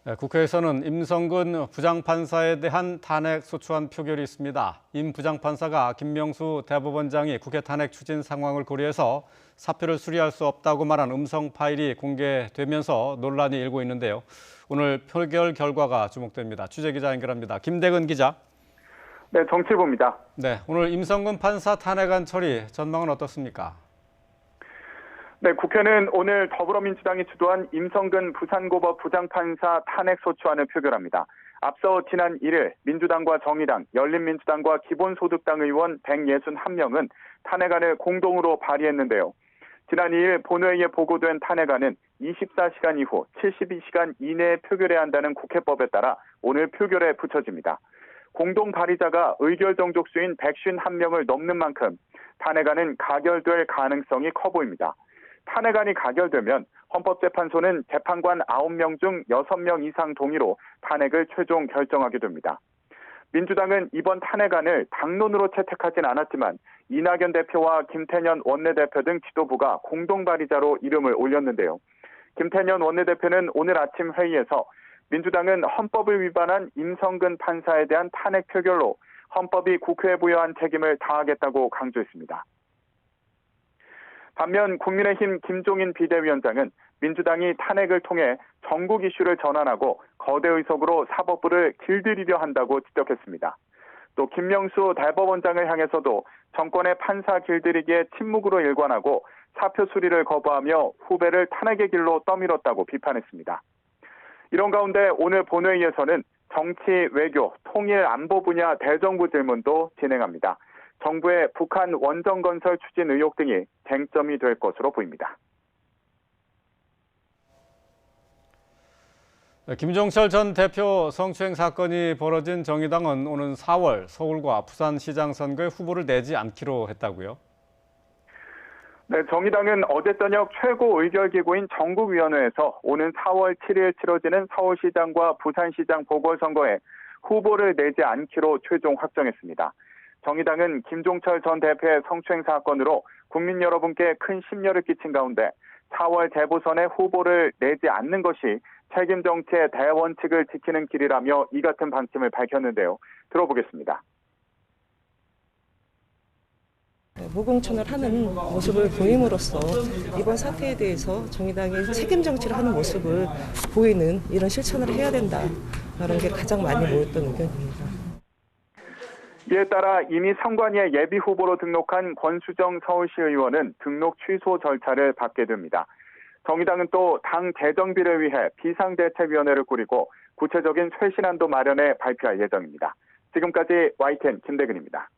네, 국회에서는 임성근 부장판사에 대한 탄핵 소추안 표결이 있습니다. 임 부장판사가 김명수 대법원장이 국회 탄핵 추진 상황을 고려해서 사표를 수리할 수 없다고 말한 음성 파일이 공개되면서 논란이 일고 있는데요. 오늘 표결 결과가 주목됩니다. 취재기자 연결합니다. 김대근 기자. 네, 정치부입니다. 네, 오늘 임성근 판사 탄핵안 처리 전망은 어떻습니까? 네, 국회는 오늘 더불어민주당이 주도한 임성근 부산고법 부장판사 탄핵 소추안을 표결합니다. 앞서 지난 1일 민주당과 정의당, 열린민주당과 기본소득당 의원 161명은 탄핵안을 공동으로 발의했는데요. 지난 2일 본회의에 보고된 탄핵안은 24시간 이후 72시간 이내에 표결해야 한다는 국회법에 따라 오늘 표결에 붙여집니다. 공동 발의자가 의결 정족수인 151명을 넘는 만큼 탄핵안은 가결될 가능성이 커 보입니다. 탄핵안이 가결되면 헌법재판소는 재판관 9명 중 6명 이상 동의로 탄핵을 최종 결정하게 됩니다. 민주당은 이번 탄핵안을 당론으로 채택하진 않았지만 이낙연 대표와 김태년 원내대표 등 지도부가 공동 발의자로 이름을 올렸는데요. 김태년 원내대표는 오늘 아침 회의에서 민주당은 헌법을 위반한 임성근 판사에 대한 탄핵 표결로 헌법이 국회에 부여한 책임을 다하겠다고 강조했습니다. 반면 국민의힘 김종인 비대위원장은 민주당이 탄핵을 통해 전국 이슈를 전환하고 거대 의석으로 사법부를 길들이려 한다고 지적했습니다. 또 김명수 대법원장을 향해서도 정권의 판사 길들이기에 침묵으로 일관하고 사표 수리를 거부하며 후배를 탄핵의 길로 떠밀었다고 비판했습니다. 이런 가운데 오늘 본회의에서는 정치, 외교, 통일, 안보 분야 대정부 질문도 진행합니다. 정부의 북한 원전 건설 추진 의혹 등이 쟁점이 될 것으로 보입니다. 김종철 전 대표 성추행 사건이 벌어진 정의당은 오는 4월 서울과 부산시장 선거에 후보를 내지 않기로 했다고요? 네, 정의당은 어제 저녁 최고 의결기구인 전국위원회에서 오는 4월 7일 치러지는 서울시장과 부산시장 보궐선거에 후보를 내지 않기로 최종 확정했습니다. 정의당은 김종철 전 대표의 성추행 사건으로 국민 여러분께 큰 심려를 끼친 가운데 4월 재보선에 후보를 내지 않는 것이 책임 정치의 대원칙을 지키는 길이라며 이 같은 방침을 밝혔는데요. 들어보겠습니다. 무공천을 하는 모습을 보임으로써 이번 사태에 대해서 정의당이 책임 정치를 하는 모습을 보이는 이런 실천을 해야 된다라는 게 가장 많이 모였던 의견입니다. 이에 따라 이미 선관위에 예비 후보로 등록한 권수정 서울시 의원은 등록 취소 절차를 받게 됩니다. 정의당은 또 당 재정비를 위해 비상대책위원회를 꾸리고 구체적인 쇄신안도 마련해 발표할 예정입니다. 지금까지 YTN 김대근입니다.